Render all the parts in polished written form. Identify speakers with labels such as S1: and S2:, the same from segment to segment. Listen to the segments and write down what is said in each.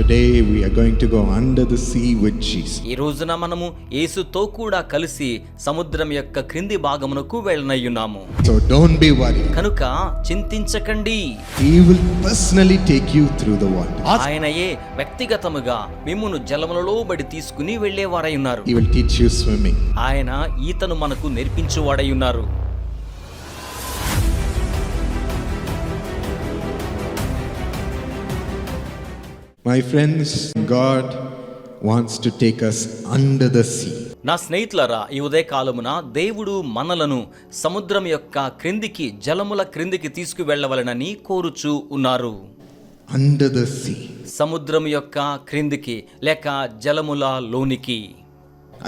S1: Today we are going to go under the sea with Jesus.
S2: ఈ రోజున మనము యేసుతో కూడా కలిసి సముద్రం యొక్క క్రింది భాగమునకు వెళ్ళనయ్యున్నాము.
S1: So don't be worried.
S2: కనుక చింతించకండి.
S1: He will personally take you through the water.
S2: ఆయనయే వ్యక్తిగతముగా మిమ్మును జలములలో బడి తీసుకుని వెళ్ళేవారై ఉన్నారు.
S1: He will teach you swimming.
S2: ఆయన ఈతను మనకు నేర్పించువాడై ఉన్నారు.
S1: My friends, God wants to take us under the sea.
S2: నా స్నేహితులారా, ఈ ఉదయకాలమున దేవుడు మనలను సముద్రం యొక్క క్రిందికి, జలముల క్రిందికి తీసుకువెళ్ళవలెనని కోరుచూ ఉన్నారు.
S1: Under the sea.
S2: సముద్రం యొక్క క్రిందికి లేక జలముల లోనికి.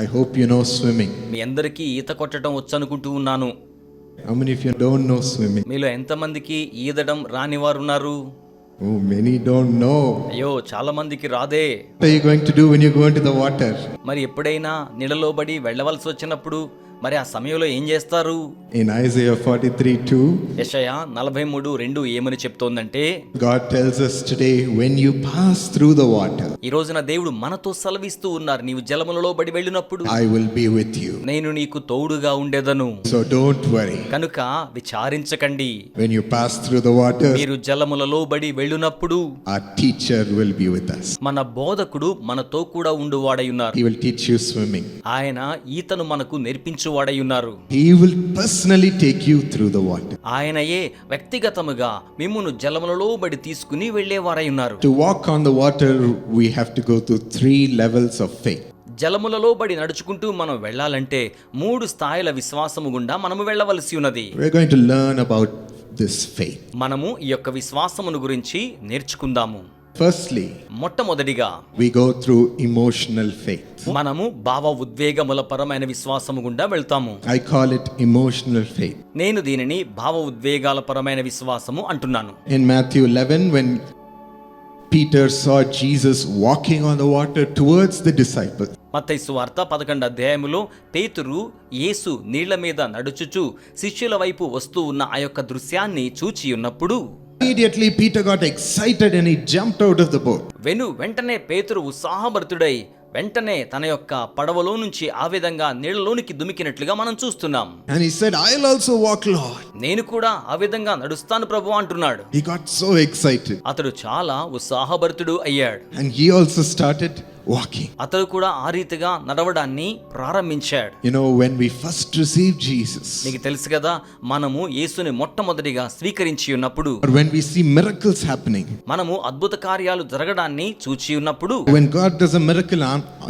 S1: I hope you know swimming.
S2: మీ అందరికీ ఈత కొట్టడం వచ్చనుకుంటూ ఉన్నాను.
S1: How many of you don't know swimming?
S2: మీలో ఎంతమందికి ఈదడం రానివారు ఉన్నారు?
S1: Oh, many don't know.
S2: అయ్యో, చాలా మందికి రాదే.
S1: What are you going to do when you go into the water?
S2: మరి ఎప్పుడైనా నీళ్ళలో బడి వెళ్ళవలసి వచ్చినప్పుడు మరి ఆ సమయంలో ఏం చేస్తారు?
S1: In Isaiah 43:2,
S2: యెషయా 43:2 ఏమని చెప్తోందంటే,
S1: God tells us today, when you pass through the water,
S2: ఈ రోజున దేవుడు మనతో సెలవిస్తూ ఉన్నారు, నీవు జలములలో బడి వెళ్ళినప్పుడు
S1: I will be with you.
S2: నేను నీకు తోడుగా ఉండేదను.
S1: So don't worry.
S2: కనుక విచారించకండి.
S1: When you pass through the water,
S2: మీరు జలములలో బడి వెళ్ళినప్పుడు
S1: our teacher will be with us.
S2: మన బోధకుడు మనతో కూడా ఉండువాడై ఉన్నారు.
S1: He will teach you swimming.
S2: ఆయన ఈతను మనకు నేర్పించువాడై ఉన్నారు.
S1: He will personally take you through the water.
S2: ఆయనయే వ్యక్తిగతముగా మిమ్మును జలములలో బడి తీసుకుని వెళ్ళేవారై ఉన్నారు.
S1: To walk on the water, we have to go through 3 levels of faith.
S2: జలములలో బడి నడుచుకుంటూ మనం వెళ్ళాలంటే 3 స్థాయిల విశ్వాసము గుండా మనము వెళ్ళవలసి ఉన్నది.
S1: We're going to learn about this faith.
S2: మనము ఈ యొక్క విశ్వాసమును గురించి నేర్చుకుందాము.
S1: Firstly,
S2: మొట్టమొదటిగా
S1: we go through emotional faith.
S2: మనము భావ ఉద్వేగముల పరమైన విశ్వాసము గుండా వెళ్తాము.
S1: I call it emotional faith.
S2: నేను దీనిని భావ ఉద్వేగాల పరమైన విశ్వాసము అంటున్నాను.
S1: In Matthew 11, when Peter saw Jesus walking on the water towards the disciples,
S2: మత్తయి సువార్త 11వ అధ్యాయములో పేతురు యేసు నీళ్ల మీద నడుచుచు శిష్యుల వైపు వస్తూ ఉన్న ఆ యొక్క దృశ్యాన్ని చూచి ఉన్నప్పుడు,
S1: immediately Peter got excited and he jumped out of the boat.
S2: వెంటనే పేతురు ఉత్సాహభరితుడై వెంటనే తన యొక్క పడవలో నుంచి ఆ విధంగా నీళ్ళలోనికి దుమికినట్లుగా మనం చూస్తున్నాం.
S1: And he said, I'll also walk, Lord.
S2: నేను కూడా ఆ విధంగా నడుస్తాను ప్రభు అంటున్నాడు.
S1: He got so excited.
S2: అతడు చాలా ఉత్సాహభరితుడు అయ్యాడు.
S1: And he also started walking.
S2: అతడు కూడా ఆ రీతిగా నడవడాన్ని ప్రారంభించాడు.
S1: You know, when we first received Jesus,
S2: నీకు తెలుసు కదా, మనము యేసుని మొట్టమొదటిగా స్వీకరించి ఉన్నప్పుడు,
S1: or when we see miracles happening,
S2: మనము అద్భుత కార్యాలు జరగడాన్ని చూచి ఉన్నప్పుడు,
S1: when God does a miracle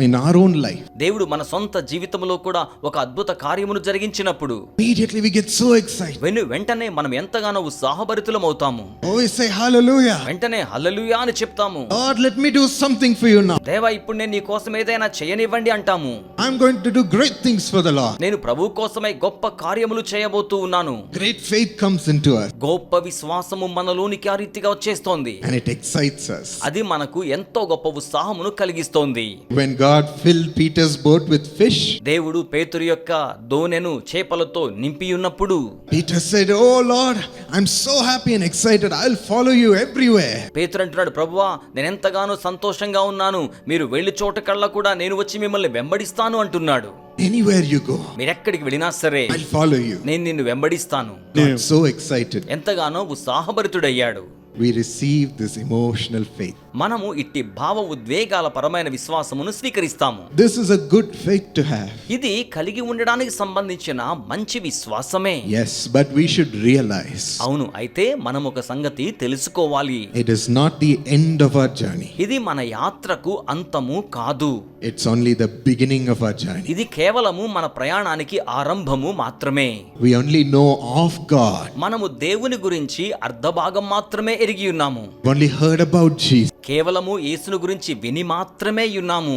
S1: in our own life,
S2: దేవుడు మన సొంత జీవితంలో కూడా ఒక అద్భుత కార్యమును జరిగించినప్పుడు
S1: immediately we get so excited.
S2: వెంటనే మనం ఎంతగానో ఉత్సాహభరితులం అవుతాము.
S1: Oh, we say hallelujah.
S2: వెంటనే హల్లెలూయా అని చెప్తాము.
S1: Lord, let me do something for you now.
S2: దేవా, ఇప్పుడు నేను నీ కోసం ఏదైనా చేయనివ్వండి అంటాము.
S1: I'm going to do great things for the Lord.
S2: నేను ప్రభు కోసమై గొప్ప కార్యములు చేయబోతూ ఉన్నాను.
S1: Great faith comes into us
S2: గొప్ప విశ్వాసము మనలోనికి ఆ రీతిగా వచ్చేస్తోంది.
S1: and it excites us.
S2: అది మనకు ఎంతో గొప్ప ఉత్సాహమును కలిగిస్తోంది.
S1: When God filled Peter's boat with fish,
S2: దేవుడు పేతురు యొక్క దోణెను చేపలతో నింపి ఉన్నప్పుడు,
S1: Peter said, Oh Lord, I'm so happy and excited. I'll follow you everywhere.
S2: పేతురు అంటున్నాడు, ప్రభువా, నేను ఎంతగానో సంతోషంగా ఉన్నాను, మీరు వెళ్ళి చోటకల్లా కూడా నేను వచ్చి మిమ్మల్ని వెంబడిస్తాను అంటున్నాడు.
S1: Anywhere you go,
S2: మీరెక్కడికి వెళ్ళినా సరే
S1: I'll follow you.
S2: నేను నిన్ను వెంబడిస్తాను.
S1: God so excited.
S2: ఎంతగానో ఉత్సాహభరితుడయ్యాడు.
S1: We receive this emotional faith.
S2: మనము ఇట్టి భావ ఉద్వేగాల పరమైన విశ్వాసమును స్వీకరిస్తాము.
S1: This is a good faith to have.
S2: ఇది కలిగి ఉండడానికి సంబంధించిన మంచి విశ్వాసమే.
S1: Yes, but we should realize
S2: అవును, అయితే మనం ఒక సంగతి తెలుసుకోవాలి.
S1: it is not the end of our journey.
S2: ఇది మన యాత్రకు అంతము కాదు.
S1: It's only the beginning of our journey.
S2: ఇది కేవలము మన ప్రయాణానికి ఆరంభము మాత్రమే.
S1: We only know of God.
S2: మనము దేవుని గురించి అర్ధభాగం మాత్రమే ఎరిగి ఉన్నాము.
S1: Only heard about Jesus.
S2: కేవలము యేసును గురించి విని మాత్రమే ఉన్నాము.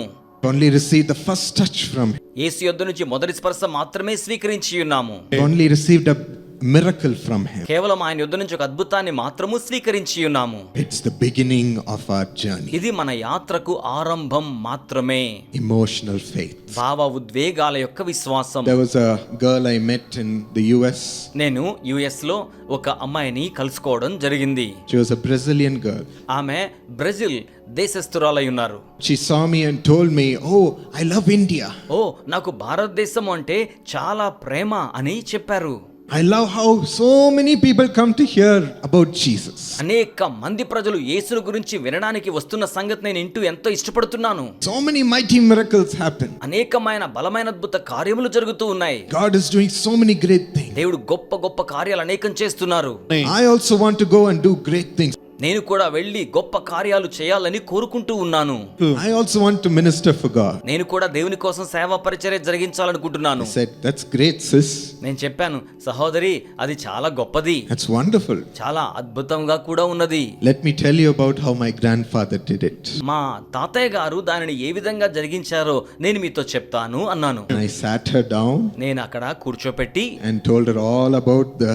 S1: Only received the first touch from him.
S2: యేసు యొద్ద నుంచి మొదటి స్పర్శ మాత్రమే స్వీకరించి ఉన్నాము.
S1: Only received a miracle from him.
S2: కేవలం ఆయన యుద్ధ నుంచి ఒక అద్భుతాన్ని మాత్రము స్వీకరించి ఉన్నాము.
S1: It's the beginning of our journey.
S2: ఇది మన యాత్రకు ఆరంభం మాత్రమే.
S1: Emotional faith.
S2: భావ ఉద్వేగాల యొక్క విశ్వాసం.
S1: There was a girl I met in the US.
S2: నేను యుఎస్ లో ఒక అమ్మాయిని కలుసుకోవడం జరిగింది.
S1: She was a Brazilian girl.
S2: ఆమె బ్రెజిల్ దేశస్థురాలై ఉన్నారు.
S1: She saw me and told me, "Oh, I love India.
S2: ఓ, నాకు భారతదేశం అంటే చాలా ప్రేమ అని చెప్పారు.
S1: I love how so many people come to hear about Jesus.
S2: అనేక మంది ప్రజలు యేసుని గురించి వినడానికి వస్తున్న సంగతి నేను ఇంటూ ఎంతో ఇష్టపడుతున్నాను.
S1: So many mighty miracles happen.
S2: అనేకమైన బలమైన అద్భుత కార్యములు జరుగుతూ ఉన్నాయి.
S1: God is doing so many great things.
S2: దేవుడు గొప్ప గొప్ప కార్యాలు అనేకం చేస్తున్నారు.
S1: I also want to go and do great things.
S2: నేను కూడా వెళ్ళి గొప్ప కార్యాలు చేయాలని కోరుకుంటూ ఉన్నాను.
S1: I also want to minister for God.
S2: నేను కూడా దేవుని కోసం సేవా పరిచర్య జరిగించాలనుకుంటున్నాను.
S1: I said, "That's great, sis.
S2: నేను చెప్పాను, సహోదరి, అది చాలా గొప్పది,
S1: That's wonderful.
S2: చాలా అద్భుతంగా కూడా ఉన్నది.
S1: Let me tell you about how my grandfather did it."
S2: మా తాతయ్య గారు దానిని ఏ విధంగా జరిగించారో నేను మీతో చెప్తాను అన్నాను.
S1: And I sat her down
S2: నేను అక్కడ కూర్చోపెట్టి
S1: and told her all about the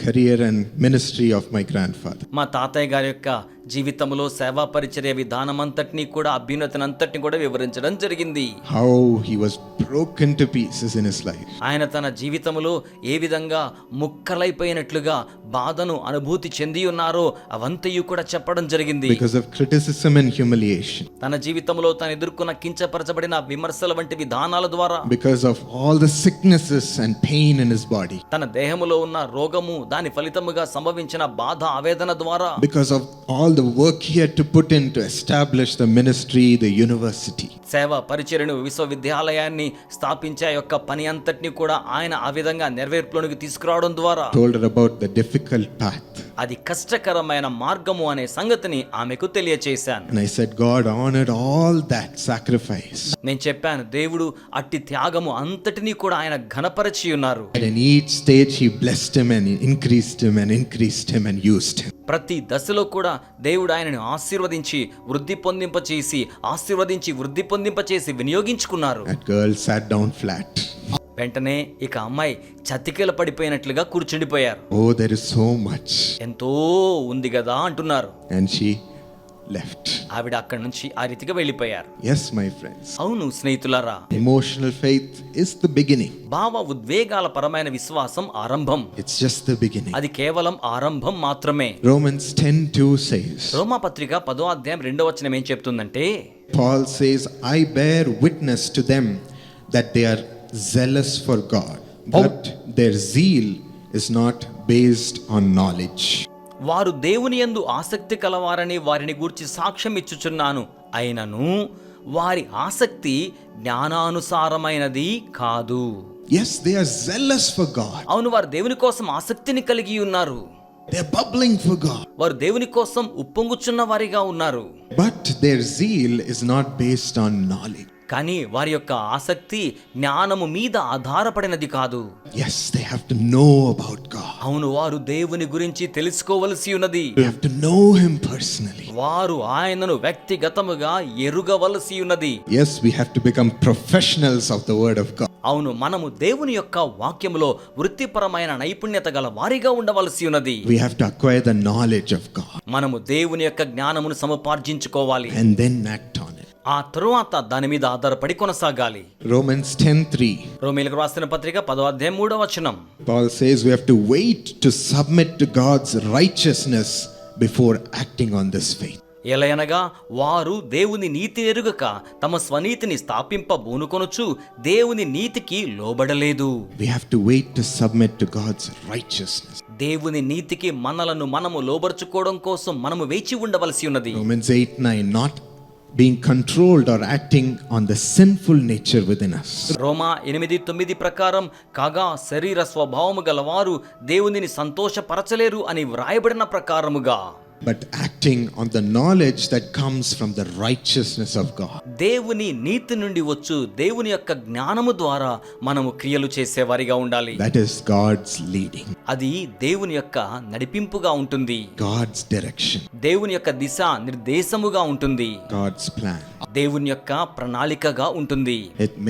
S1: career and ministry of my grandfather.
S2: మా తాతయ్య గారి యొక్క జీవితంలో సేవా పరిచర్య విధానం అంతటినీ కూడా అభ్యున్నతిని అంతటిని కూడా వివరించడం జరిగింది.
S1: How he was broken to pieces in his life.
S2: ఆయన తన జీవితంలో ఏ విధంగా ముక్కలైపోయినట్లుగా బాధను అనుభూతి చెంది ఉన్నారో అవంతయు కూడా చెప్పడం జరిగింది.
S1: Because of criticism and humiliation.
S2: తన జీవితంలో తను ఎదుర్కొన్న కించపరచబడిన విమర్శల వంటి విధానాల ద్వారా,
S1: Because of all the sicknesses and pain in his body.
S2: తన దేహములో ఉన్న రోగము దాని ఫలితముగా సంభవించిన బాధ ఆవేదన ద్వారా,
S1: Because of all the work he had to put in to establish the ministry, the university.
S2: సేవ పరిచర్యను విశ్వవిద్యాలయాన్ని స్థాపించే యొక్క పని అంతటిని కూడా ఆయన ఆ విధంగా నెరవేర్పులోనికి తీసుకురావడం ద్వారా
S1: Told her about the difficult path.
S2: అది కష్టకరమైన మార్గము అనే సంగతిని ఆమెకు తెలియచేశాను.
S1: And I said, God honored all that sacrifice.
S2: నేను చెప్పాను, దేవుడు అట్టి త్యాగము అంతటినీ కూడా ఆయన ఘనపరచి ఉన్నారు.
S1: And in each stage he blessed him and increased him and increased him and used him.
S2: ప్రతి దశలో కూడా దేవుడు ఆయనను ఆశీర్వదించి వృద్ధి పొందింపచేసి వినియోగించుకున్నారు.
S1: That girl sat down flat.
S2: వెంటనే ఇక అమ్మాయి చతికిల పడిపోయినట్లుగా కూర్చుండిపోయారు.
S1: Oh, there is so much.
S2: ఎంతో ఉంది కదా అంటున్నారు.
S1: And she left.
S2: ఆవిడ అక్కడి నుంచి ఆ రీతిగా వెళ్ళిపోయారు.
S1: Yes, my friends.
S2: అవును స్నేహితులారా,
S1: Emotional faith is the beginning.
S2: భావ ఉద్వేగాల పరమైన విశ్వాసం ఆరంభం.
S1: It's just the beginning.
S2: అది కేవలం ఆరంభం మాత్రమే.
S1: Romans 10:2 says,
S2: రోమా పత్రిక 10వ అధ్యాయం 2వ వచనం ఏం చెప్తుందంటే,
S1: Paul says, "I bear witness to them that they are zealous for God, but their zeal is not based on knowledge."
S2: వారు దేవుని యందు ఆసక్తి కలవారని వారిని గూర్చి సాక్ష్యం ఇచ్చుచున్నాను, అయినను వారి ఆసక్తి జ్ఞానానుసారమైనది కాదు.
S1: Yes, they are zealous for God.
S2: అవును, వారు దేవుని కోసం ఆసక్తిని కలిగి ఉన్నారు.
S1: They are bubbling for God.
S2: వారు దేవుని కోసం ఉప్పొంగుచున్న వారిగా ఉన్నారు.
S1: But their zeal is not based on knowledge.
S2: కానీ వారి యొక్క ఆసక్తి జ్ఞానము మీద ఆధారపడినది కాదు.
S1: Yes, they have to know about God.
S2: అవును, వారు దేవుని గురించి తెలుసుకోవలసి ఉన్నది.
S1: They have to know him personally.
S2: వారు ఆయనను వ్యక్తిగతముగా ఎరుగవలసి ఉన్నది.
S1: Yes, we have to become professionals of the word of God.
S2: అవును, మనము దేవుని యొక్క వాక్యములో వృత్తిపరమైన నైపుణ్యత గల వారిగా ఉండవలసి ఉన్నది.
S1: We have to acquire the knowledge of God
S2: మనము దేవుని యొక్క జ్ఞానమును సముపార్జించుకోవాలి.
S1: and then act on it.
S2: ఆ తరువాత దాని మీద ఆధారపడి కొనసాగాలి.
S1: Romans 10:3.
S2: రోమీయులకు రాసిన పత్రిక 10వ అధ్యాయం 3వ వచనం.
S1: Paul says we have to wait to submit to God's righteousness before acting on this faith.
S2: ఎలయనగా వారు దేవుని నీతి ఎరుగక తమ స్వనీతిని స్థాపింపబూనుకొనుచు దేవుని నీతికి లోబడలేదు.
S1: We have to wait to submit to God's righteousness.
S2: దేవుని నీతికి మనము లోబర్చుకోవడం కోసం మనము వేచి ఉండవలసి ఉన్నది.
S1: Romans 8:9, not being controlled or acting on the sinful nature within us.
S2: రోమా 8:9 ప్రకారం కాగా శరీర స్వభావము గలవారు దేవునిని సంతోషపరచలేరు అని వ్రాయబడిన ప్రకారముగా,
S1: but acting on the knowledge that comes from the righteousness of God.
S2: దేవుని నీతి నుండి వచ్చు దేవుని యొక్క జ్ఞానము ద్వారా మనము క్రియలు చేసేవారిగా ఉండాలి.
S1: That is God's leading.
S2: అది దేవుని యొక్క నడిపింపుగా ఉంటుంది.
S1: God's direction,
S2: దేవుని యొక్క దిశ నిర్దేశముగా ఉంటుంది.
S1: God's plan.
S2: దేవుని యొక్క ప్రణాళికగా ఉంటుంది.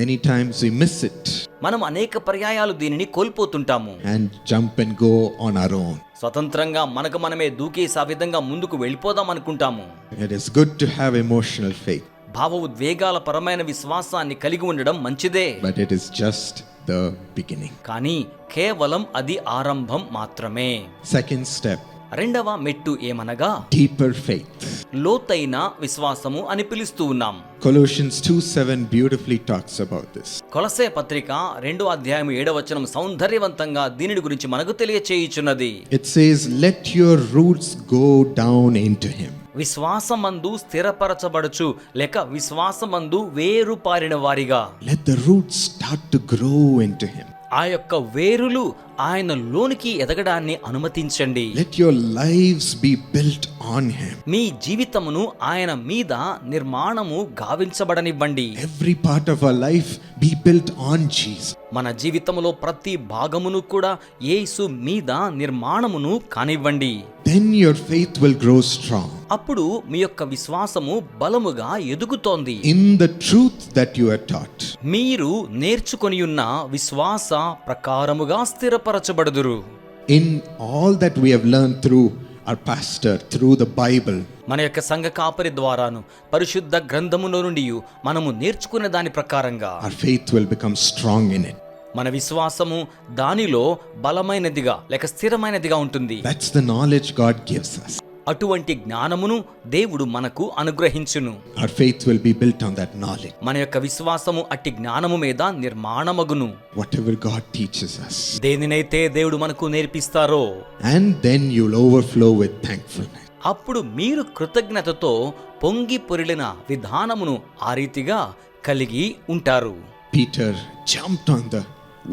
S1: Many times we miss it
S2: మనం అనేక పర్యాయాలు దీనిని కోల్పోతుంటాము
S1: and jump and go on our own.
S2: స్వతంత్రంగా మనకు మనమే దూకేసి ఆ విధంగా ముందుకు వెళ్ళిపోదాం అనుకుంటాము.
S1: It is good to have emotional faith,
S2: భావ ఉద్వేగాల పరమైన విశ్వాసాన్ని కలిగి ఉండడం మంచిదే.
S1: but it is just the beginning.
S2: కానీ కేవలం అది ఆరంభం మాత్రమే.
S1: Second step,
S2: రెండవ మెట్టు ఏమనగా
S1: deeper faith.
S2: లోతైన విశ్వాసము అని పిలుస్తూ ఉన్నాం.
S1: Colossians 2:7 beautifully talks about this.
S2: కొలస్సే పత్రిక 2:7 సౌందర్యవంతంగా దీనిని గురించి మనకు తెలియచేయుచున్నది.
S1: It says, let your roots go down into him.
S2: విశ్వాసమందు స్థిరపరచబడుచు లేక విశ్వాసమందు వేరు పారిన వారిగా.
S1: Let the roots start to grow into him.
S2: ఆ యొక్క వేరులు ఆయన లోనికి ఎదగడాన్ని అనుమతించండి.
S1: Let your lives be built on him.
S2: మీ జీవితమును ఆయన మీద నిర్మాణము గావించబడనివ్వండి.
S1: Every part of our life be built on Jesus.
S2: మన జీవితములో ప్రతి భాగమును కూడా యేసు మీద నిర్మాణమును కానివ్వండి.
S1: Then your faith will grow strong
S2: అప్పుడు మీ యొక్క విశ్వాసము బలముగా ఎదుగుతోంది.
S1: in the truth that you are taught.
S2: మీరు నేర్చుకొనియున్న విశ్వాస ప్రకారముగా స్థిరపరచబడుదురు.
S1: In all that we have learned through our pastor, through the Bible,
S2: మన యొక్క సంఘ కాపరి ద్వారాను పరిశుద్ధ గ్రంథములో నుండి మనము నేర్చుకునే దాని ప్రకారంగా
S1: our faith will become strong in it.
S2: మన విశ్వాసము దానిలో బలమైనదిగా లేక స్థిరమైనదిగా ఉంటుంది.
S1: That's the knowledge God gives us.
S2: అటువంటి జ్ఞానమును దేవుడు మనకు అనుగ్రహించును.
S1: Our faith will be built on that knowledge.
S2: మన యొక్క విశ్వాసము అట్టి జ్ఞానము మీద నిర్మాణమగును.
S1: Whatever God teaches us.
S2: దేనినైతే దేవుడు మనకు నేర్పిస్తారో,
S1: And then you'll overflow with thankfulness.
S2: అప్పుడు మీరు కృతజ్ఞతతో పొంగి పొరిలిన విధానమును ఆ రీతిగా కలిగి ఉంటారు.
S1: Peter jumped on the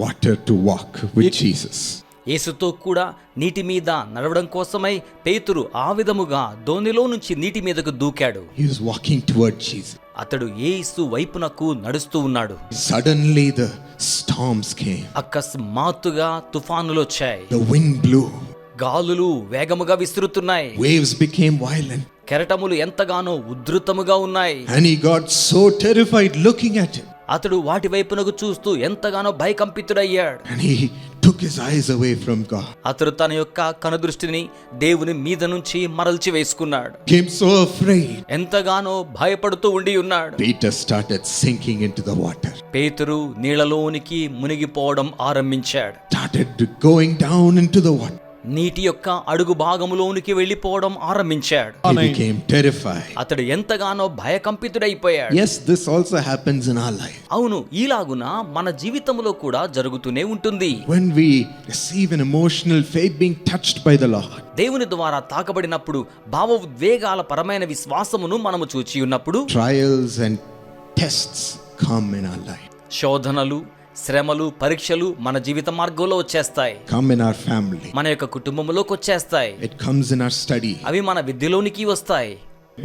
S1: water to walk with Jesus.
S2: యేసుతో కూడా నీటి మీద నడవడం కోసమై పేతురు ఆ విధముగా దోణిలో నుంచి నీటి మీదకు దూకాడు.
S1: He was walking toward Jesus.
S2: అతడు యేసు వైపునకు నడుస్తూ ఉన్నాడు.
S1: Suddenly the storms came.
S2: అకస్మాత్తుగా తుఫానులు వచ్చాయి.
S1: The wind blew.
S2: గాలులు వేగముగా విసురుతున్నాయి.
S1: Waves became violent.
S2: కెరటములు ఎంతగానో ఉధృతముగా ఉన్నాయి.
S1: And he got so terrified looking at it.
S2: అతడు వాటి వైపునకు చూస్తూ ఎంతగానో భయకంపితుడయ్యాడు.
S1: And he took his eyes away from God.
S2: అతడు తన యొక్క కనుదృష్టిని దేవుని మీద నుంచి మరల్చి వేసుకున్నాడు.
S1: Became so afraid.
S2: ఎంతగానో భయపడుతూ ఉండి ఉన్నాడు.
S1: Peter started sinking into the water.
S2: పేతురు నీళ్లలోనికి మునిగిపోవడం ఆరంభించాడు.
S1: Started going down into the water.
S2: నీటి యొక్క అడుగు భాగములోనికి వెళ్ళిపోవడం ఆరంభించాడు.
S1: He became terrified.
S2: అతడు ఎంతగానో భయకంపితుడైపోయాడు.
S1: Yes, this also happens in our life.
S2: అవును, ఈలాగున మన జీవితంలో కూడా జరుగుతూనే ఉంటుంది.
S1: When we receive an emotional faith being touched by the Lord.
S2: దేవుని ద్వారా తాకబడినప్పుడు భావ ఉద్వేగాల పరమైన విశ్వాసమును మనము చూచి ఉన్నప్పుడు
S1: Trials and tests come in our life.
S2: శోధనలు, శ్రమలు, పరీక్షలు మన జీవిత మార్గంలో వచ్చేస్తాయి.
S1: Come in our family.
S2: మన యొక్క కుటుంబంలోకి వచ్చేస్తాయి.
S1: It comes in our study.
S2: అవి మన విద్యలోనికి వస్తాయి.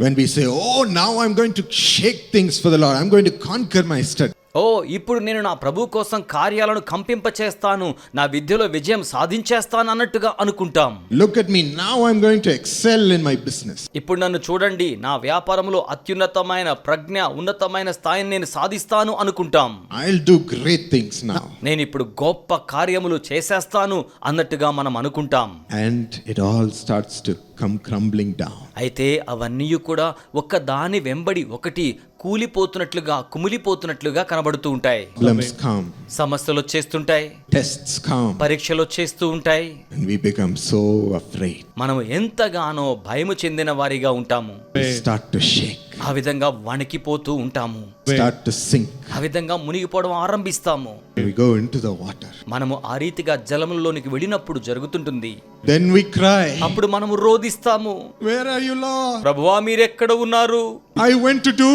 S1: When we say, oh, now I'm going to shake things for the Lord. I'm going to conquer my study.
S2: ఓ, ఇప్పుడు నేను నా ప్రభు కోసం కార్యాలను కంపింపచేస్తాను, నా విద్యలో విజయం సాధించేస్తాను అన్నట్టుగా అనుకుంటాం.
S1: Look at me, now I'm going to excel in my business.
S2: ఇప్పుడు నన్ను చూడండి, నా వ్యాపారంలో అత్యున్నతమైన ప్రజ్ఞ, ఉన్నతమైన స్థాయిని నేను సాధిస్తాను అనుకుంటాం.
S1: I'll do great things now.
S2: నేను ఇప్పుడు గొప్ప కార్యములు చేసేస్తాను అన్నట్టుగా మనం అనుకుంటాం.
S1: And it all starts to come crumbling down.
S2: అయితే అవన్నీ కూడా ఒక్క దాని వెంబడి ఒకటి కూలిపోతున్నట్లుగా, కుమిలిపోతున్నట్లుగా కనబడుతూ ఉంటాయి.
S1: Problems come.
S2: సమస్యలు వచ్చేస్తుంటాయి.
S1: Tests come.
S2: పరీక్షలు వచ్చేస్తూ ఉంటాయి.
S1: And we become so afraid.
S2: మనం ఎంతగానో భయము చెందిన వారిగా ఉంటాము.
S1: We start to shake.
S2: ఆ విధంగా వణికిపోతూ ఉంటాము.
S1: Start to sink.
S2: ఆ విధంగా మునిగిపోవడం ఆరంభిస్తాము.
S1: We go into the water.
S2: మనము ఆ రీతిగా జలములోనికి వెళ్ళినప్పుడు జరుగుతుంటుంది.
S1: Then we cry.
S2: అప్పుడు మనము రోదిస్తాము,
S1: Where are you, Lord?
S2: ప్రభువా మీరెక్కడ ఉన్నారు?
S1: I went to do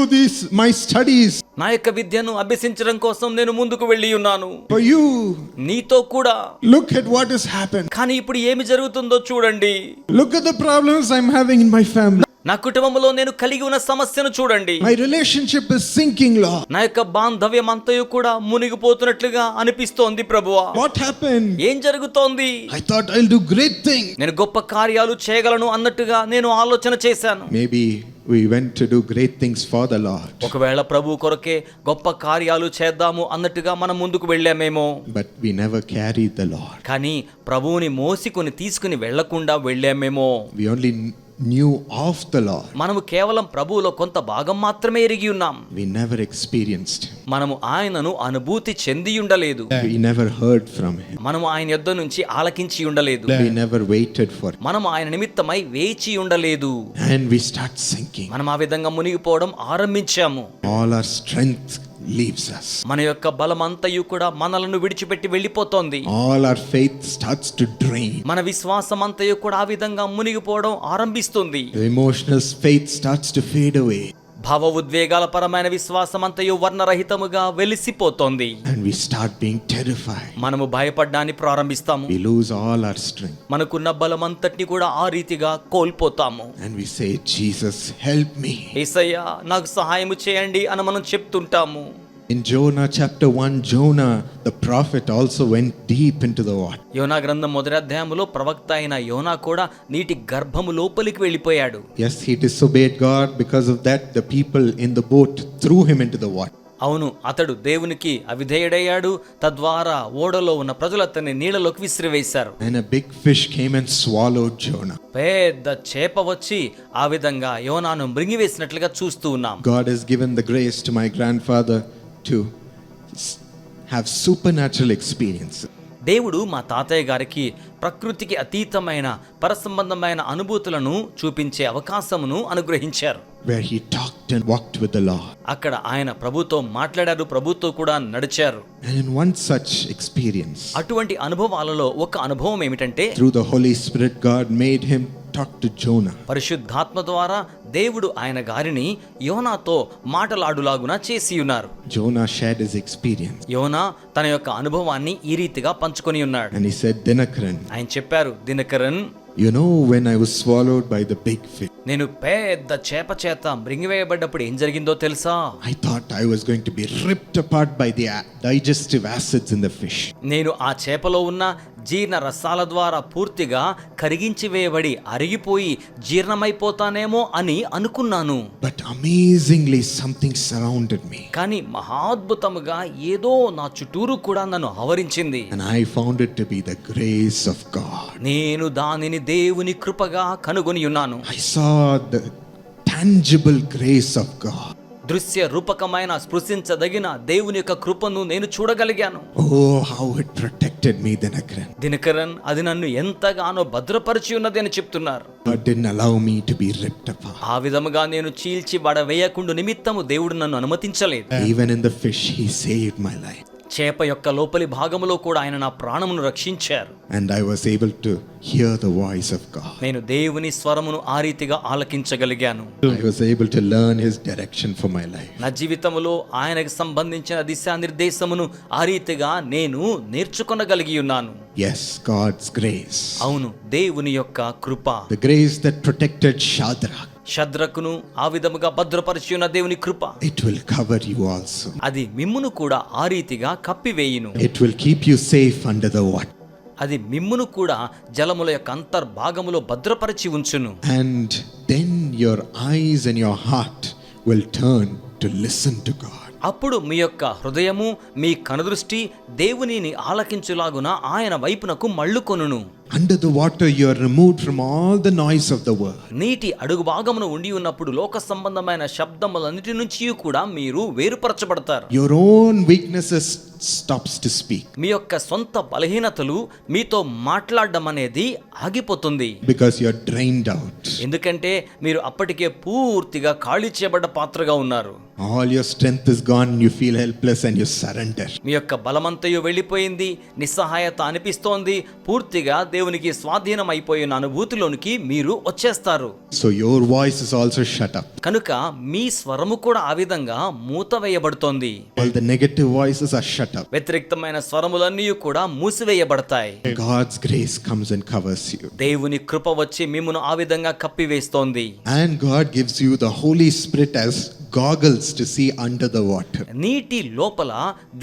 S1: my studies
S2: నా యొక్క విద్యను అభ్యసించడం కోసం నేను ముందుకు వెళ్ళి ఉన్నాను,
S1: for you.
S2: నీతో కూడా.
S1: Look at what has happened.
S2: కానీ ఇప్పుడు ఏమి జరుగుతుందో చూడండి.
S1: Look at the problems I'm having in my family.
S2: నా కుటుంబంలో నేను కలిగి ఉన్న సమస్యను చూడండి.
S1: My relationship is sinking, Lord.
S2: నా యొక్క బాంధవ్యం అంతయు కూడా మునిగిపోతున్నట్లుగా అనిపిస్తోంది ప్రభువా.
S1: What happened?
S2: ఏం జరుగుతోంది?
S1: I thought I'll do great things.
S2: నేను గొప్ప కార్యాలు చేయగలను అన్నట్టుగా నేను ఆలోచన చేశాను.
S1: Maybe we went to do great things for the Lord,
S2: ఒకవేళ ప్రభు కొరకే గొప్ప కార్యాలు చేద్దాము అన్నట్టుగా మనం ముందుకు వెళ్ళామేమో.
S1: but we never carried the Lord.
S2: కానీ ప్రభువుని మోసికొని తీసుకుని వెళ్లకుండా వెళ్ళామేమో.
S1: We only knew of the Lord.
S2: మనము కేవలం ప్రభువులో కొంత భాగం మాత్రమే ఎరిగి ఉన్నాం.
S1: We never experienced Him.
S2: మనము ఆయనను అనుభూతి చెంది ఉండలేదు.
S1: We never heard from Him.
S2: మనము ఆయన యొద్ద నుంచి ఆలకించి ఉండలేదు.
S1: We never waited for Him.
S2: మనము ఆయన నిమిత్తమై వేచి ఉండలేదు.
S1: And we start sinking.
S2: మనం ఆ విధంగా మునిగిపోవడం ఆరంభించాము.
S1: All our strength leaves us.
S2: మన యొక్క బలమంతయు కూడా మనలను విడిచిపెట్టి వెళ్ళిపోతోంది.
S1: All our faith starts to drain.
S2: మన విశ్వాసం అంతయు కూడా ఆ విధంగా మునిగిపోవడం ఆరంభిస్తుంది.
S1: The emotional faith starts to fade away.
S2: భావ ఉద్వేగాల పరమైన విశ్వాసం అంతయు వర్ణరహితముగా వెలిసిపోతోంది.
S1: And we start being terrified.
S2: మనము భయపడ్డాన్ని ప్రారంభిస్తాము.
S1: We lose all our strength.
S2: మనకున్న బలమంతటిని కూడా ఆ రీతిగా కోల్పోతాము.
S1: And we say, Jesus, help me.
S2: యేసయ్యా నాకు సహాయము చేయండి అని మనం చెప్తుంటాము.
S1: In Jonah chapter 1, Jonah, the prophet, also went deep into the water.
S2: యోనా గ్రంథం మొదటి అధ్యాయములో ప్రవక్త అయిన యోనా కూడా నీటి గర్భము లోపలికి వెళ్ళిపోయాడు.
S1: Yes, he disobeyed God. Because of that, the people in the boat threw him into the water.
S2: అవును, అతడు దేవునికి అవిధేయుడయ్యాడు. తద్వారా ఓడలో ఉన్న ప్రజలు అతన్ని నీళ్ళలోకి విసిరివేశారు.
S1: And a big fish came and swallowed Jonah.
S2: పెద్ద చేప వచ్చి ఆ విధంగా యోనాను మృంగివేసినట్లుగా చూస్తూ ఉన్నాం.
S1: God has given the grace to my grandfather to have supernatural experience.
S2: దేవుడు మా తాతయ్య గారికి ప్రకృతికి అతీతమైన పరసంబంధమైన అనుభూతులను చూపించే అవకాశమును అనుగ్రహించారు.
S1: Where he talked and walked with the Lord.
S2: అక్కడ ఆయన ప్రభుతో మాట్లాడారు, ప్రభుతో కూడా నడిచారు.
S1: And in one such experience,
S2: అటువంటి అనుభవాలలో ఒక అనుభవం ఏమిటంటే,
S1: through the Holy Spirit, God made him talk to Jonah.
S2: పరిశుద్ధాత్మ ద్వారా దేవుడు ఆయన గారిని యోనాతో మాటలాడులాగున చేసి ఉన్నారు.
S1: Jonah shared his experience.
S2: యోనా తన యొక్క అనుభవాన్ని ఈ రీతిగా పంచుకొని ఉన్నాడు.
S1: And he said, Dinakaran,
S2: ఆయన చెప్పారు, Dinakaran,
S1: you know when I was swallowed by the big fish,
S2: నేను పెద్ద చేప చేత మృంగివేయబడ్డప్పుడు ఏం జరిగిందో తెలుసా?
S1: I thought I was going to be ripped apart by the digestive acids in the fish.
S2: నేను ఆ చేపలో ఉన్న జీర్ణ రసాల ద్వారా పూర్తిగా కరిగించి వేయబడి అరిగిపోయి జీర్ణమైపోతానేమో అని అనుకున్నాను.
S1: But amazingly something surrounded me.
S2: కానీ మహాద్భుతముగా ఏదో నా చుట్టూరు కూడా నన్ను ఆవరించింది.
S1: And I found it to be the grace of God.
S2: నేను దానిని దేవుని కృపగా కనుగొని ఉన్నాను.
S1: I saw the tangible grace of God.
S2: దృశ్య రూపకమైన స్పృశించదగిన దేవుని యొక్క కృపను నేను చూడగలిగాను.
S1: Oh, how it protected me, Dinakaran.
S2: Dinakaran, అది నన్ను ఎంతగానో భద్రపరిచి ఉన్నది అని చెప్తున్నారు.
S1: God didn't allow me to be ripped apart.
S2: ఆ విధముగా నేను చీల్చి పడవేయకుండా నిమిత్తము దేవుడు నన్ను అనుమతించలేదు.
S1: Even in the fish, He saved my life.
S2: చేప యొక్క లోపలి భాగములో కూడా ఆయన నా ప్రాణమును రక్షించారు.
S1: And I was able to hear the voice of God.
S2: నేను దేవుని స్వరమును ఆ రీతిగా ఆలకించగలిగాను.
S1: I was able to learn His direction for my life.
S2: నా జీవితంలో ఆయనకు సంబంధించిన దిశానిర్దేశమును ఆ రీతిగా నేను నేర్చుకొనగలిగి ఉన్నాను.
S1: Yes, God's grace.
S2: అవును, దేవుని యొక్క కృప.
S1: The grace that protected Shadrach.
S2: షద్రకును ఆ విధముగా భద్రపరిచి ఉన్న దేవుని కృప,
S1: It will cover you also.
S2: అది మిమ్మును కూడా ఆ రీతిగా కప్పివేయును.
S1: It will keep you safe under the water.
S2: అది మిమ్మును కూడా జలముల యొక్క అంతర్భాగములో భద్రపరిచి ఉంచును.
S1: And then your eyes and your heart will turn to listen to God.
S2: అప్పుడు మీ యొక్క హృదయము, మీ కనుదృష్టి దేవునిని ఆలకించులాగున ఆయన వైపునకు మళ్ళుకొనును.
S1: Under the water, you are removed from all the noise of the world.
S2: నీటి అడుగు భాగమున ఉండి ఉన్నప్పుడు లోక సంబంధమైన శబ్దములన్నిటి నుంచి కూడా మీరు వేరుపరచబడతారు.
S1: Your own weaknesses stops to speak.
S2: మీ యొక్క సొంత బలహీనతలు మీతో మాట్లాడడం అనేది ఆగిపోతుంది.
S1: Because you are drained out.
S2: ఎందుకంటే మీరు అప్పటికే పూర్తిగా ఖాళీ చేయబడ్డ పాత్రగా ఉన్నారు.
S1: All your strength is gone, you feel helpless and you surrender.
S2: మీ యొక్క బలమంతయు వెళ్ళిపోయింది, నిస్సహాయత అనిపిస్తోంది, పూర్తిగా దేవునికి స్వాధీనం అయిపోయిన అనుభూతిలోనికి మీరు వచ్చేస్తారు.
S1: So your voice is also shut up.
S2: కనుక మీ స్వరము కూడా ఆ విధంగా మూతవేయబడుతోంది.
S1: All the negative voices are shut up.
S2: వ్యతిరేక్తమైన స్వరములన్నీ కూడా మూసివేయబడతాయి.
S1: God's grace comes and covers you.
S2: దేవుని కృప వచ్చి మిమ్మును ఆ విధంగా కప్పివేస్తోంది.
S1: And God gives you the Holy Spirit as goggles to see under the water.
S2: నీటి లోపల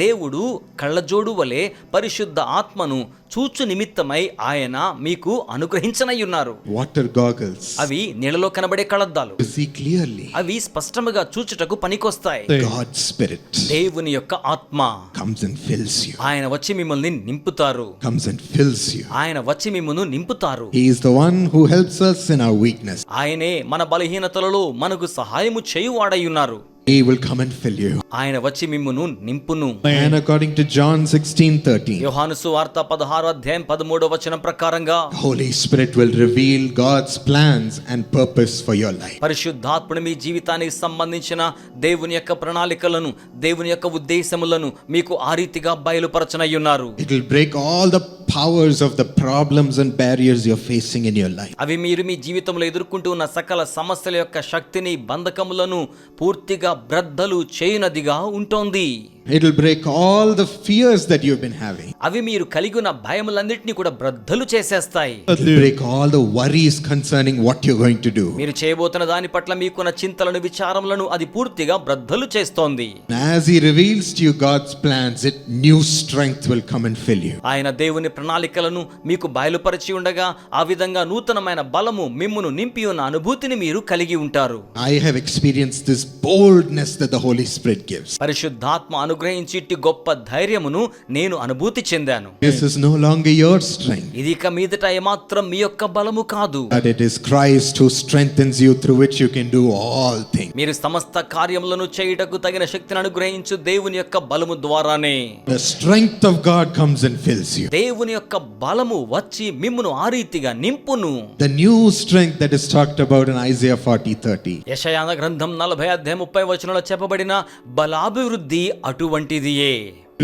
S2: దేవుడు కళ్ళజోడు వలె పరిశుద్ధ ఆత్మను చూచు నిమిత్తమై ఆయన మీకు అనుగ్రహించనయ్యున్నారు.
S1: Water goggles.
S2: అవి నీళ్ళలో కనబడే కళ్ళద్దాలు.
S1: To see clearly.
S2: అవి స్పష్టముగా చూచుటకు పనికొస్తాయి.
S1: God's Spirit
S2: దేవుని యొక్క ఆత్మ
S1: comes and fills you.
S2: ఆయన వచ్చి మిమ్మల్ని నింపుతారు.
S1: Comes and fills you.
S2: ఆయన వచ్చి మిమ్మును నింపుతారు.
S1: He is the one who helps us in our weakness.
S2: ఆయనే మన బలహీనతలలో మనకు సహాయము చేయువాడై ఉన్నారు.
S1: He will come and fill you.
S2: ఆయన వచ్చి మిమ్మును నింపును.
S1: And according to John 16:13,
S2: యోహాను సువార్త 16:13 ప్రకారంగా
S1: Holy Spirit will reveal God's plans and purpose for your life.
S2: పరిశుద్ధాత్ముడు మీ జీవితానికి సంబంధించిన దేవుని యొక్క ప్రణాళికలను, దేవుని యొక్క ఉద్దేశములను మీకు ఆ రీతిగా బయలుపరచనయ్యున్నారు.
S1: It will break all the powers of the problems and barriers you're facing in your life.
S2: అవి మీరు మీ జీవితంలో ఎదుర్కొంటూ ఉన్న సకల సమస్యల యొక్క శక్తిని, బంధకములను పూర్తిగా బ్రద్దలు చేయునదిగా ఉంటుంది.
S1: It will break all the fears that you've been having.
S2: అవి మీరు కలిగి ఉన్న భయములన్నిటినీ కూడా బ్రద్దలు చేసేస్తాయి.
S1: It will break all the worries concerning what you're going to do.
S2: మీరు చేయబోతున్న దాని పట్ల మీకున్న చింతలను, విచారములను అది పూర్తిగా బ్రద్దలు చేస్తోంది.
S1: As He reveals to you God's plans, new strength will come and fill you.
S2: ఆయన దేవుని ప్రణాళికలను మీకు బయలుపరిచి ఉండగా ఆ విధంగా నూతనమైన బలము మిమ్మును నింపి ఉన్న అనుభూతిని మీరు కలిగి ఉంటారు.
S1: I have experienced this boldness that the Holy Spirit gives.
S2: పరిశుద్ధాత్మ అనుగ్రహించి ఇట్టి గొప్ప ధైర్యమును నేను అనుభూతి చెందాను.
S1: This is no longer your strength,
S2: ఇది ఇక మీదట ఏమాత్రం మీ యొక్క బలము కాదు,
S1: but it is Christ who strengthens you, through which you can do all things.
S2: మీరు సమస్త కార్యములను చేయుటకు తగిన శక్తిని అనుగ్రహించు దేవుని యొక్క బలము ద్వారానే.
S1: The strength of God comes and fills you.
S2: దేవుని యొక్క బలము వచ్చి మిమ్మును ఆ రీతిగా నింపును.
S1: The new strength that is talked about in Isaiah 40:30.
S2: యెషయా గ్రంథం 40:30 చెప్పబడిన బలాభివృద్ధి అటువంటిదియే.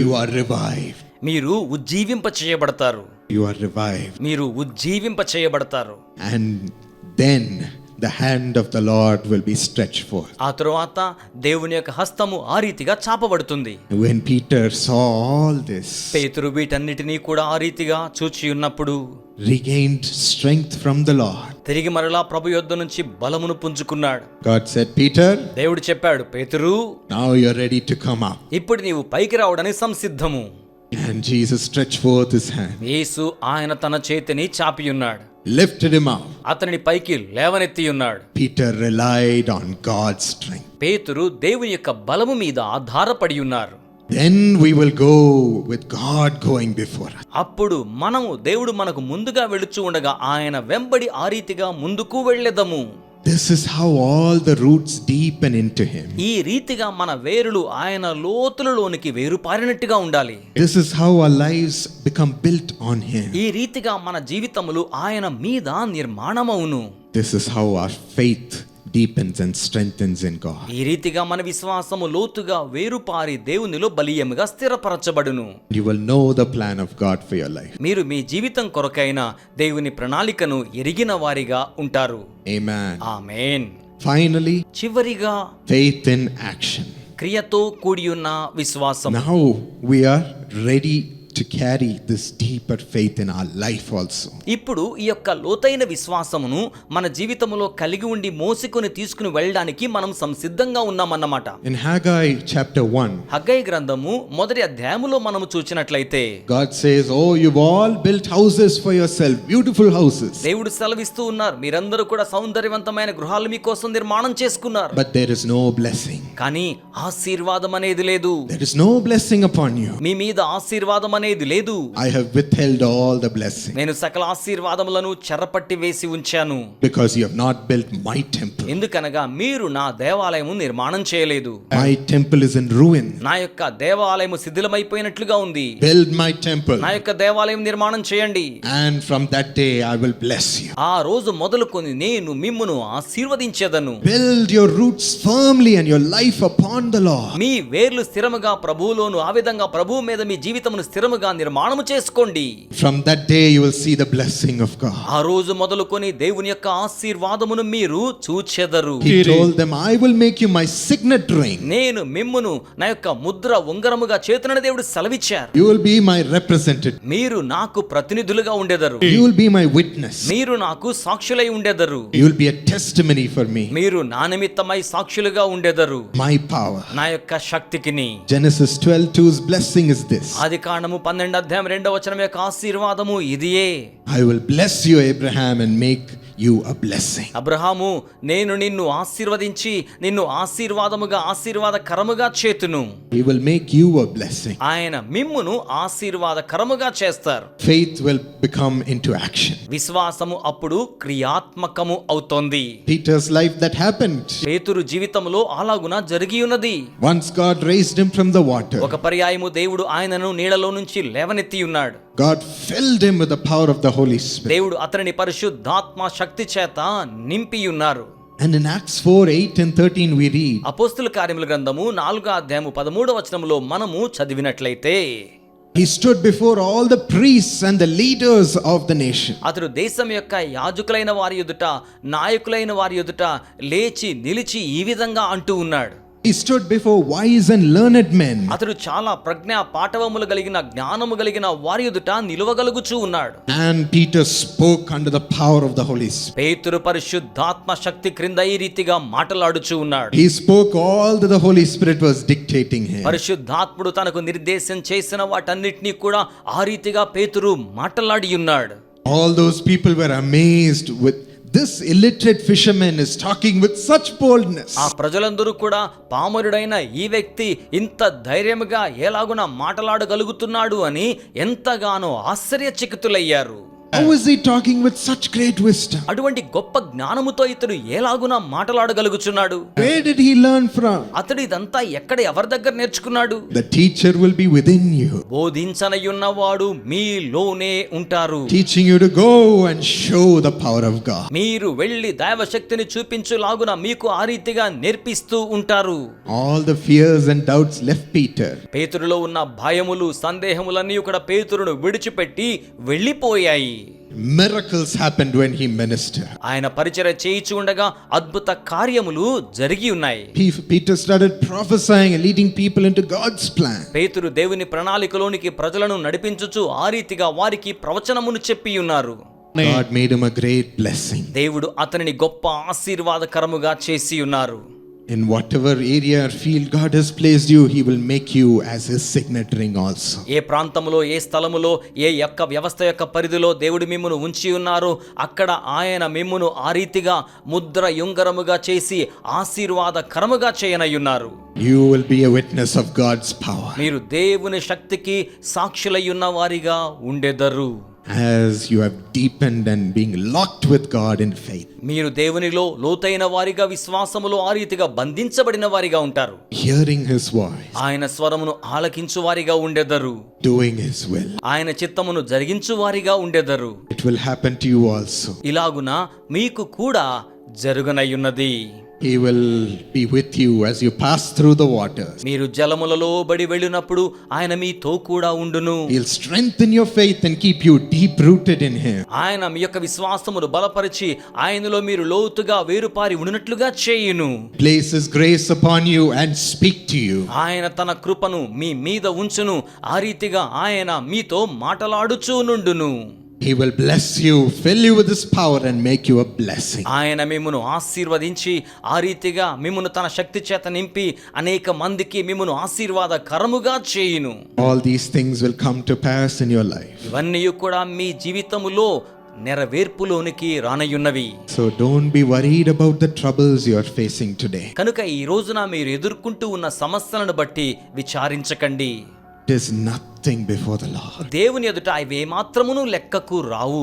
S1: You are revived.
S2: మీరు ఉజ్జీవింప చేయబడతారు.
S1: You are revived.
S2: మీరు ఉజ్జీవింప చేయబడతారు.
S1: And then the hand of the Lord will be stretched forth.
S2: ఆ తరువాత దేవుని యొక్క హస్తము ఆ రీతిగా చాపబడుతుంది.
S1: When Peter saw all this,
S2: పేతురు వీటన్నిటినీ కూడా ఆ రీతిగా చూచి ఉన్నప్పుడు
S1: regained strength from the Lord.
S2: తిరిగి మరలా ప్రభు యొద్ద నుంచి బలమును పుంజుకున్నాడు.
S1: God said, Peter,
S2: దేవుడు చెప్పాడు, పేతురు,
S1: now you're ready to come up.
S2: ఇప్పుడు నీవు పైకి రావడానికి సంసిద్ధము.
S1: And Jesus stretched forth his hand,
S2: యేసు ఆయన తన చేతిని చాపి ఉన్నాడు,
S1: lifted him up.
S2: అతనిని పైకి లేవనెత్తి ఉన్నాడు.
S1: Peter relied on God's strength.
S2: పేతురు దేవుని యొక్క బలము మీద ఆధారపడి ఉన్నారు.
S1: Then we will go with God going before us.
S2: అప్పుడు మనము దేవుడు మనకు ముందుగా వెళుచు ఉండగా ఆయన వెంబడి ఆ రీతిగా ముందుకు వెళ్ళెదము.
S1: This is how all the roots deepen into him.
S2: ఈ రీతిగా మన వేరులు ఆయన లోతులలోనికి వేరుపారినట్టుగా ఉండాలి.
S1: This is how our lives become built on him.
S2: ఈ రీతిగా మన జీవితములు ఆయన మీద నిర్మాణమవును.
S1: This is how our faith deepens and strengthens in God.
S2: ఈ రీతిగా మన విశ్వాసము లోతుగా వేరుపారి దేవునిలో బలీయముగా స్థిరపరచబడును.
S1: You will know the plan of God for your life.
S2: మీరు మీ జీవితం కొరకైన దేవుని ప్రణాళికను ఎరిగిన వారిగా ఉంటారు.
S1: Amen.
S2: ఆమేన్.
S1: Finally,
S2: చివరిగా
S1: faith in action.
S2: క్రియతో కూడియున్న విశ్వాసం.
S1: Now we are ready to carry this deeper faith in our life also.
S2: ఇప్పుడు ఈ యొక్క లోతైన విశ్వాసమును మన జీవితంలో కలిగి ఉండి మోసుకొని తీసుకుని వెళ్ళడానికి మనం సంసిద్ధంగా ఉన్నామన్నమాట.
S1: In Haggai chapter 1,
S2: హగ్గై గ్రంథము 1వ అధ్యాయములో మనము చూచినట్లయితే
S1: God says, "Oh, you've all built houses for yourself, beautiful houses.
S2: దేవుడు సెలవిస్తూ ఉన్నారు, మీరందరూ కూడా సౌందర్యవంతమైన గృహాలు మీకోసం నిర్మాణం చేసుకున్నారు,
S1: But there is no blessing.
S2: కానీ ఆశీర్వాదం అనేది లేదు.
S1: There is no blessing upon you.
S2: మీ మీద ఆశీర్వాదం అనేది లేదు.
S1: I have withheld all the blessing
S2: నేను సకల ఆశీర్వాదములను చెరపట్టి వేసి ఉంచాను.
S1: because you have not built my temple.
S2: ఎందుకనగా మీరు నా దేవాలయము నిర్మాణం చేయలేదు.
S1: My temple is in ruin.
S2: నా యొక్క దేవాలయము శిథిలమైపోయినట్లుగా ఉంది.
S1: Build my temple,
S2: నా యొక్క దేవాలయం నిర్మాణం చేయండి.
S1: and from that day I will bless you."
S2: ఆ రోజు మొదలుకొని నేను మిమ్మును ఆశీర్వదించెదను.
S1: Build your roots firmly and your life upon the Lord.
S2: మీ వేర్లు స్థిరముగా ప్రభువులోను, ఆ విధంగా ప్రభువు మీద మీ జీవితమును స్థిరముగా శీఘ్రముగా నిర్మాణము చేసుకోండి.
S1: From that day you will see the blessing of God.
S2: ఆ రోజు మొదలుకొని దేవుని యొక్క ఆశీర్వాదమును మీరు చూచెదరు.
S1: He told them, I will make you my signet ring.
S2: నేను మిమ్మును నా యొక్క ముద్ర ఉంగరముగా చేతునని దేవుడు సెలవిచ్చారు.
S1: You will be my representative.
S2: మీరు నాకు ప్రతినిధులుగా ఉండెదరు.
S1: You will be my witness.
S2: మీరు నాకు సాక్షులై ఉండెదరు.
S1: You will be a testimony for me.
S2: మీరు నా నిమిత్తమై సాక్షులుగా ఉండెదరు.
S1: My power.
S2: నా యొక్క శక్తికిని.
S1: Genesis 12:2's blessing is this.
S2: ఆదికాండము 12:2 యొక్క ఆశీర్వాదము ఇదియే.
S1: I will bless you, Abraham, and make you a blessing.
S2: Abraham, నేను నిన్ను ఆశీర్వదించి నిన్ను ఆశీర్వాదముగా ఆశీర్వాదకరముగా చేతును.
S1: He will make you a blessing.
S2: ఆయన మిమ్మును ఆశీర్వాదకరముగా చేస్తారు.
S1: Faith will become into action.
S2: విశ్వాసము అప్పుడు క్రియాత్మకము అవుతోంది.
S1: Peter's life, that happened.
S2: పేతురు జీవితంలో అలాగున జరిగి ఉన్నది.
S1: Once God raised him from the water,
S2: ఒక పర్యాయము దేవుడు ఆయనను నీళ్లలో నుంచి లేవనెత్తి ఉన్నాడు.
S1: God filled him with the power of the Holy Spirit.
S2: దేవుడు అతనిని పరిశుద్ధాత్మ శక్తి చేత నింపి ఉన్నారు.
S1: And in Acts 4:8-13 we read,
S2: అపోస్తుల కార్యముల గ్రంథము 4:13 మనము చదివినట్లయితే,
S1: he stood before all the priests and the leaders of the nation.
S2: అతడు దేశం యొక్క యాజకులైన వారి ఎదుట నాయకులైన వారి ఎదుట లేచి నిలిచి ఈ విధంగా అంటూ ఉన్నాడు.
S1: He stood before wise and learned men.
S2: అతడు చాలా ప్రజ్ఞా పాటవములు కలిగిన జ్ఞానము కలిగిన వారి ఎదుట నిలువగలుగుచూ ఉన్నాడు.
S1: And Peter spoke under the power of the Holy Spirit.
S2: పేతురు పరిశుద్ధాత్మ శక్తి క్రింద ఈ రీతిగా మాటలాడుచూ ఉన్నాడు.
S1: He spoke all that the Holy Spirit was dictating him.
S2: పరిశుద్ధాత్ముడు తనకు నిర్దేశం చేసిన వాటన్నిటినీ కూడా ఆ రీతిగా పేతురు మాటలాడి ఉన్నాడు.
S1: All those people were amazed with this illiterate fisherman is talking with such boldness.
S2: ఆ ప్రజలందరూ కూడా పామరుడైన ఈ వ్యక్తి ఇంత ధైర్యముగా ఎలాగున మాటలాడగలుగుతున్నాడు అని ఎంతగానో ఆశ్చర్యచకితులయ్యారు.
S1: How is he talking with such great wisdom?
S2: అటువంటి గొప్ప జ్ఞానముతో ఇతడు ఎలాగున మాటలాడగలుగుచున్నాడు?
S1: Where did he learn from?
S2: అతడు ఇదంతా ఎక్కడ ఎవరి దగ్గర నేర్చుకున్నాడు?
S1: The teacher will be within you,
S2: బోధించనయున్నవాడు మీలోనే ఉంటారు.
S1: teaching you to go and show the power of God.
S2: మీరు వెళ్ళి దైవశక్తిని చూపించులాగున మీకు ఆ రీతిగా నేర్పిస్తూ ఉంటారు.
S1: All the fears and doubts left Peter.
S2: పేతురులో ఉన్న భయములు సందేహములన్నీ కూడా పేతురును విడిచిపెట్టి వెళ్ళిపోయాయి.
S1: Miracles happened when he ministered.
S2: ఆయన పరిచర్య చేయిచు ఉండగా అద్భుత కార్యములు జరిగి ఉన్నాయి.
S1: Peter started prophesying and leading people into God's plan.
S2: పేతురు దేవుని ప్రణాళికలోనికి ప్రజలను నడిపించుచు ఆ రీతిగా వారికి ప్రవచనమును చెప్పి ఉన్నారు.
S1: God made him a great blessing.
S2: దేవుడు అతనిని గొప్ప ఆశీర్వాదకరముగా చేసి ఉన్నారు.
S1: In whatever area or field God has placed you, he will make you as his signet ring also.
S2: ఏ ప్రాంతములో ఏ స్థలములో ఏ యొక్క వ్యవస్థ యొక్క పరిధిలో దేవుడు మిమ్మును ఉంచి ఉన్నారో అక్కడ ఆయన మిమ్మును ఆ రీతిగా ముద్ర యుంగరముగా చేసి ఆశీర్వాదకరముగా చేయనయ్యున్నారు.
S1: You will be a witness of God's power.
S2: మీరు దేవుని శక్తికి సాక్షులయ్యున్న వారిగా ఉండెదరు.
S1: As you have deepened and being locked with God in faith.
S2: మీరు దేవునిలో లోతైన వారిగా విశ్వాసములో ఆ రీతిగా బంధించబడిన వారిగా ఉంటారు.
S1: Hearing his voice.
S2: ఆయన స్వరమును ఆలకించు వారిగా ఉండెదరు.
S1: Doing his will.
S2: ఆయన చిత్తమును జరిగించు వారిగా ఉండెదరు.
S1: It will happen to you also.
S2: ఇలాగున మీకు కూడా జరుగునయ్యున్నది.
S1: He will be with you as you pass through the waters.
S2: మీరు జలములలో బడి వెళ్ళినప్పుడు ఆయన మీతో కూడా ఉండును.
S1: He'll strengthen your faith and keep you deep rooted in him.
S2: ఆయన మీ యొక్క విశ్వాసమును బలపరిచి ఆయనలో మీరు లోతుగా వేరుపారి ఉండునట్లుగా చేయును.
S1: Place his grace upon you and speak to you.
S2: ఆయన తన కృపను మీ మీద ఉంచును. ఆ రీతిగా ఆయన మీతో మాటలాడుచూ నుండును.
S1: He will bless you, fill you with his power and make you a blessing.
S2: ఆయన మిమ్మును ఆశీర్వదించి ఆ రీతిగా మిమ్మును తన శక్తి చేత నింపి అనేక మందికి మిమ్మును ఆశీర్వాదకరముగా చేయును.
S1: All these things will come to pass in your life.
S2: ఇవన్నీ కూడా మీ జీవితములో నెరవేర్పులోనికి రానయ్యున్నవి.
S1: So don't be worried about the troubles you are facing today.
S2: కనుక ఈ రోజున మీరు ఎదుర్కొంటూ ఉన్న సమస్యలను బట్టి విచారించకండి.
S1: It is nothing before the Lord.
S2: దేవుని ఎదుట అవి మాత్రమును లెక్కకు రావు.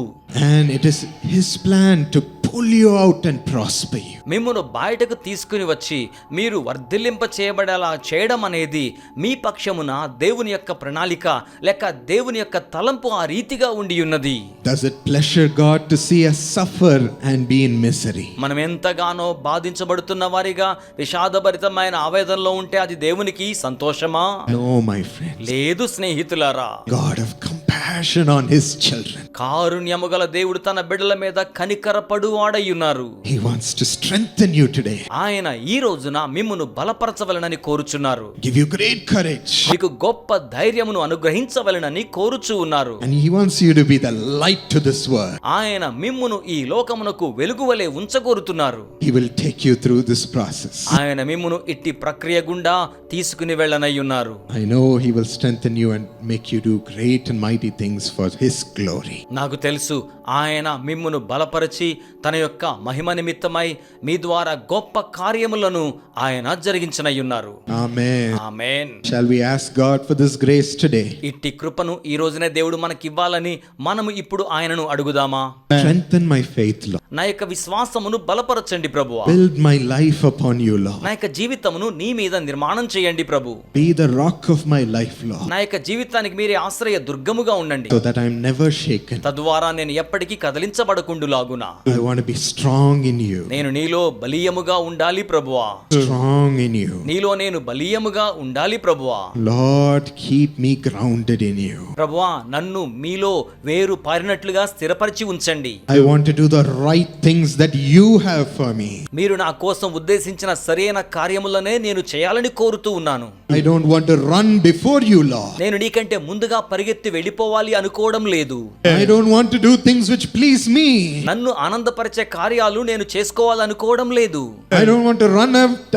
S1: And it is his plan to pull you out and prosper you.
S2: మిమ్మును బయటకు తీసుకుని వచ్చి మీరు వర్ధిల్లింప చేయబడేలా చేయడం అనేది మీ పక్షమున దేవుని యొక్క ప్రణాళిక లేక దేవుని యొక్క తలంపు ఆ రీతిగా ఉండి ఉన్నది.
S1: Does it pleasure God to see us suffer and be in misery?
S2: మనం ఎంతగానో బాధించబడుతున్న వారిగా విషాదభరితమైన ఆవేదనలో ఉంటే అది దేవునికి సంతోషమా?
S1: No, my friend.
S2: లేదు స్నేహితులారా.
S1: God of compassion on his children.
S2: కారుణ్యము గల దేవుడు తన బిడ్డల మీద కనికరపడు వాడయ్యున్నారు.
S1: He wants to strengthen you today.
S2: ఆయన ఈ రోజున మిమ్మును బలపరచవలెనని కోరుచున్నారు.
S1: Give you great courage.
S2: మీకు గొప్ప ధైర్యమును అనుగ్రహించవలెనని కోరుచు ఉన్నారు.
S1: And he wants you to be the light to this world.
S2: ఆయన మిమ్మును ఈ లోకమునకు వెలుగువలే ఉంచగోరుతున్నారు.
S1: He will take you through this process.
S2: ఆయన మిమ్మును ఇట్టి ప్రక్రియ గుండా తీసుకుని వెళ్ళనయ్యున్నారు.
S1: I know he will strengthen you and make you do great and mighty things for his glory.
S2: నాకు తెలుసు ఆయన మిమ్మును బలపరిచి తన యొక్క మహిమ నిమిత్తమై మీ ద్వారా గొప్ప కార్యములను ఆయన జరిగించనయ్యున్నారు.
S1: Amen.
S2: Amen.
S1: Shall we ask God for this grace today?
S2: ఇట్టి కృపను ఈ రోజునే దేవుడు మనకివ్వాలని మనము ఇప్పుడు ఆయనను అడుగుదామా?
S1: Strengthen my faith, Lord.
S2: నా యొక్క విశ్వాసమును బలపరచండి ప్రభువా.
S1: Build my life upon you, Lord.
S2: నా యొక్క జీవితమును నీ మీద నిర్మాణం చేయండి ప్రభు.
S1: Be the rock of my life, Lord.
S2: నా యొక్క జీవితానికి మీరే ఆశ్రయ దుర్గముగా ఉండండి.
S1: So that I am never shaken.
S2: తద్వారా నేను ఎప్పటికీ కదలించబడకుండులాగునా.
S1: I want to be strong in you.
S2: నేను నీలో బలీయముగా ఉండాలి ప్రభువా.
S1: Strong in you.
S2: నీలో నేను బలీయముగా ఉండాలి ప్రభువా.
S1: Lord, keep me grounded in you.
S2: ప్రభువా నన్ను మీలో వేరు పారినట్లుగా స్థిరపరిచి ఉంచండి.
S1: I want to do the right things that you have for me.
S2: మీరు నా కోసం ఉద్దేశించిన సరైన కార్యములనే నేను చేయాలని కోరుతూ ఉన్నాను.
S1: I don't want to run before you, Lord.
S2: నేను నీకంటే ముందుగా పరిగెత్తి వెళ్ళిపోవాలి అనుకోవడం లేదు.
S1: I don't want to do things which please me.
S2: నన్ను ఆనందపరిచే కార్యాలు నేను చేసుకోవాలనుకోవడం లేదు.
S1: I don't want to run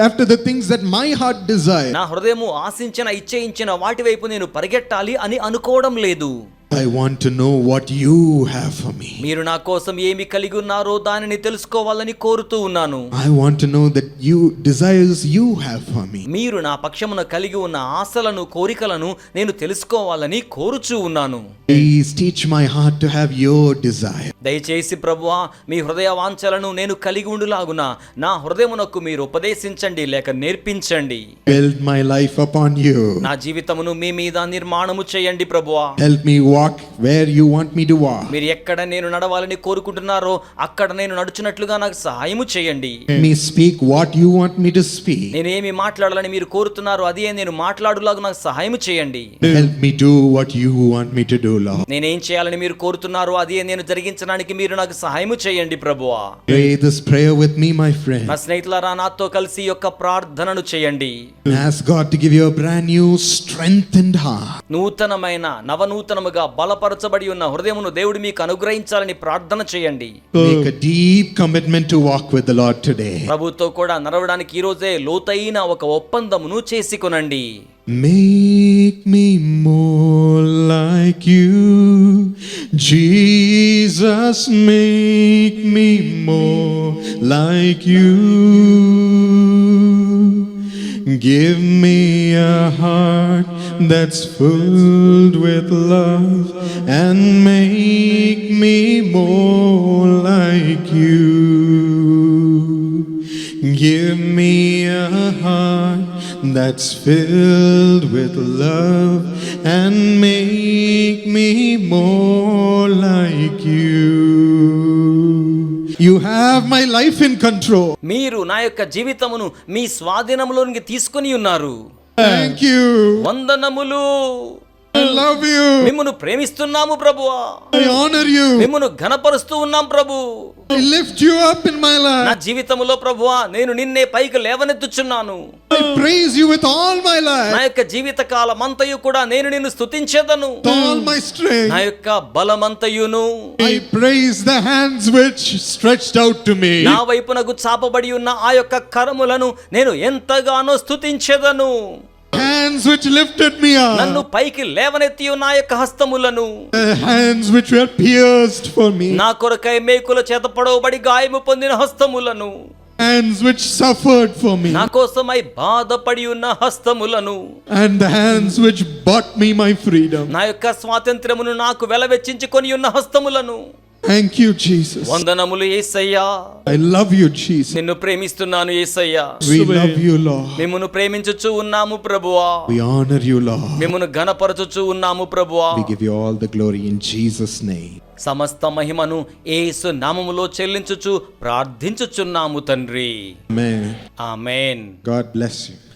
S1: after the things that my heart desires.
S2: నా హృదయము ఆశించిన ఇచ్చేయించిన వాటి వైపు నేను పరిగెట్టాలి అని అనుకోవడం లేదు.
S1: I want to know what you have for me.
S2: మీరు నా కోసం ఏమి కలిగి ఉన్నారో దానిని తెలుసుకోవాలని కోరుతూ ఉన్నాను.
S1: I want to know that you desires you have for me.
S2: మీరు నా పక్షమున కలిగి ఉన్న ఆశలను కోరికలను నేను తెలుసుకోవాలని కోరుచూ ఉన్నాను.
S1: Please teach my heart to have your desire.
S2: దయచేసి ప్రభువా మీ హృదయ వాంఛలను నేను కలిగి ఉండులాగున నా హృదయమునకు మీరు ఉపదేశించండి లేక నేర్పించండి.
S1: Build my life upon you.
S2: నా జీవితమును మీ మీద నిర్మాణము చేయండి ప్రభువా.
S1: Help me walk where you want me to walk.
S2: మీరు ఎక్కడ నేను నడవాలని కోరుకుంటున్నారో అక్కడ నేను నడుచున్నట్లుగా నాకు సహాయము చేయండి.
S1: Let me speak what you want me to speak.
S2: నేను ఏమి మాట్లాడాలని మీరు కోరుతున్నారో అదే నేను మాట్లాడులాగా నాకు సహాయము చేయండి.
S1: Help me do what you want me to do, Lord.
S2: నేనేం చేయాలని మీరు కోరుతున్నారో అదే నేను జరిగించడానికి మీరు నాకు సహాయము చేయండి ప్రభువా.
S1: Pray this prayer with me, my friend.
S2: నా స్నేహితులారా నాతో కలిసి ఈ యొక్క ప్రార్థనను చేయండి.
S1: Ask God to give you a brand new strengthened heart.
S2: నూతనమైన నవనూతనముగా బలపరచబడి ఉన్న హృదయమును దేవుడు మీకు అనుగ్రహించాలని ప్రార్థన చేయండి.
S1: Make a deep commitment to walk with the Lord today.
S2: ప్రభుతో కూడా నడవడానికి ఈ రోజే లోతైన ఒక ఒప్పందమును చేసుకొనండి.
S1: Make me more like you, Jesus, make me more like you. Give me a heart that's filled with love and make me more like you. Give me a heart that's filled with love and make me more like you. You have my life in control.
S2: మీరు నా యొక్క జీవితమును మీ స్వాధీనములోనికి తీసుకొని ఉన్నారు.
S1: Thank you.
S2: వందనములు.
S1: I love you.
S2: మిమ్మును ప్రేమిస్తున్నాము ప్రభువా.
S1: I honor you.
S2: మిమ్మును ఘనపరుస్తూ ఉన్నాం ప్రభు.
S1: I lift you up in my
S2: నా
S1: life.
S2: జీవితములో ప్రభువా నేను నిన్నే పైకి లేవనెత్తుచున్నాను.
S1: I praise you with all my
S2: నా
S1: life,
S2: యొక్క జీవిత కాలమంతయు కూడా నేను నిన్ను స్తుతించెదను.
S1: with all my
S2: నా
S1: strength.
S2: యొక్క బలమంతయును
S1: I praise the hands which stretched out to me.
S2: నా వైపునకు చాపబడి ఉన్న ఆ యొక్క కరములను నేను ఎంతగానో స్తుతించెదను.
S1: Hands which lifted me
S2: నన్ను
S1: up.
S2: పైకి లేవనెత్తి ఉన్న ఆ యొక్క హస్తములను,
S1: The hands which were pierced for me.
S2: నా కొరకై మేకుల చేత పొడవబడి గాయము పొందిన హస్తములను,
S1: Hands which suffered for me.
S2: నా కోసమై బాధపడి ఉన్న హస్తములను,
S1: And the hands which bought me my freedom.
S2: నా యొక్క స్వాతంత్రమును నాకు వెలవెచ్చించి కొని ఉన్న హస్తములను,
S1: Thank you, Jesus.
S2: వందనములు యేసయ్యా.
S1: I love you, Jesus.
S2: నిన్ను ప్రేమిస్తున్నాను యేసయ్యా.
S1: We love you, Lord.
S2: మిమ్మును ప్రేమించుచు ఉన్నాము ప్రభువా.
S1: We honor you, Lord.
S2: మిమ్మును ఘనపరచుచు ఉన్నాము ప్రభువా.
S1: We give you all the glory in Jesus' name.
S2: సమస్త మహిమను యేసు నామములో చెల్లించుచు ప్రార్థించుచున్నాము తండ్రి.
S1: Amen.
S2: Amen.
S1: God bless you.